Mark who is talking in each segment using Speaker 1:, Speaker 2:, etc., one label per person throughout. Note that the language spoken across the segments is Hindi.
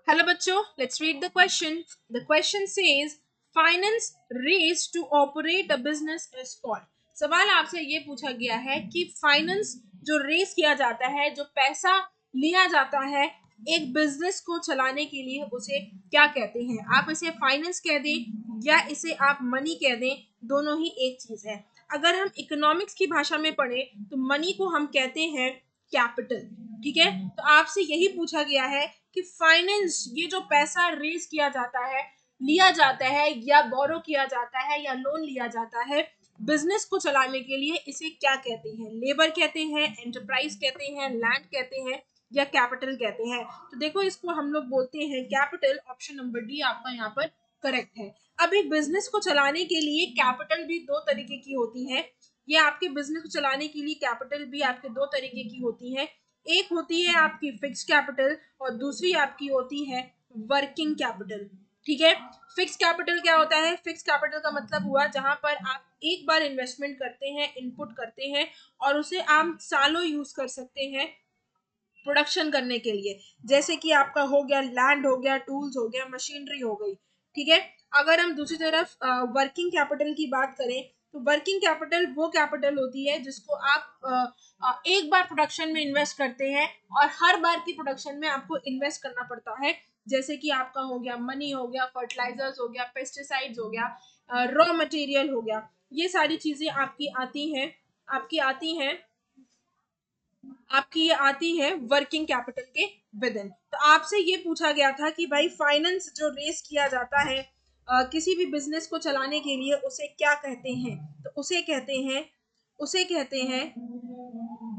Speaker 1: Hello बच्चों, let's read the question. The question says finance raised to operate a business is called. सवाल आपसे ये पूछा गया है कि फाइनेंस जो रेस किया जाता है, जो पैसा लिया जाता है एक बिजनेस को चलाने के लिए, उसे क्या कहते हैं। आप इसे फाइनेंस कह दें या इसे आप मनी कह दें, दोनों ही एक चीज है। अगर हम इकोनॉमिक्स की भाषा में पढ़े तो मनी को हम कहते हैं कैपिटल। ठीक है, तो आपसे यही पूछा गया है कि फाइनेंस, ये जो पैसा रेज किया जाता है, लिया जाता है या बोरो किया जाता है या लोन लिया जाता है बिजनेस को चलाने के लिए, इसे क्या कहते हैं। लेबर कहते हैं, एंटरप्राइज कहते हैं, लैंड कहते हैं या कैपिटल कहते हैं। तो देखो, इसको हम लोग बोलते हैं कैपिटल। ऑप्शन नंबर डी आपका यहाँ पर करेक्ट है। अब एक बिजनेस को चलाने के लिए कैपिटल भी दो तरीके की होती है। ये आपके बिजनेस को चलाने के लिए कैपिटल भी आपके दो तरीके की होती है। एक होती है आपकी फिक्स कैपिटल और दूसरी आपकी होती है वर्किंग कैपिटल। ठीक है, फिक्स कैपिटल क्या होता है। फिक्स कैपिटल का मतलब हुआ जहां पर आप एक बार इन्वेस्टमेंट करते हैं, इनपुट करते हैं और उसे आप सालों यूज कर सकते हैं प्रोडक्शन करने के लिए। जैसे कि आपका हो गया लैंड, हो गया टूल्स, हो गया मशीनरी हो गई। ठीक है, अगर हम दूसरी तरफ वर्किंग कैपिटल की बात करें तो वर्किंग कैपिटल वो कैपिटल होती है जिसको आप एक बार प्रोडक्शन में इन्वेस्ट करते हैं और हर बार की प्रोडक्शन में आपको इन्वेस्ट करना पड़ता है। जैसे कि आपका हो गया मनी, हो गया फर्टिलाइजर्स, हो गया पेस्टिसाइड्स, हो गया रॉ मटेरियल, हो गया। ये सारी चीजें आपकी ये आती है वर्किंग कैपिटल के विद इन। तो आपसे ये पूछा गया था कि भाई फाइनेंस जो रेस किया जाता है किसी भी बिजनेस को चलाने के लिए, उसे क्या कहते हैं। तो उसे कहते हैं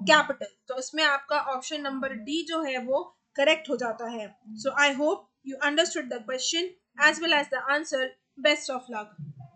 Speaker 1: कैपिटल। तो इसमें आपका ऑप्शन नंबर डी जो है वो करेक्ट हो जाता है। So I hope you understood the question as well as the answer. Best of luck.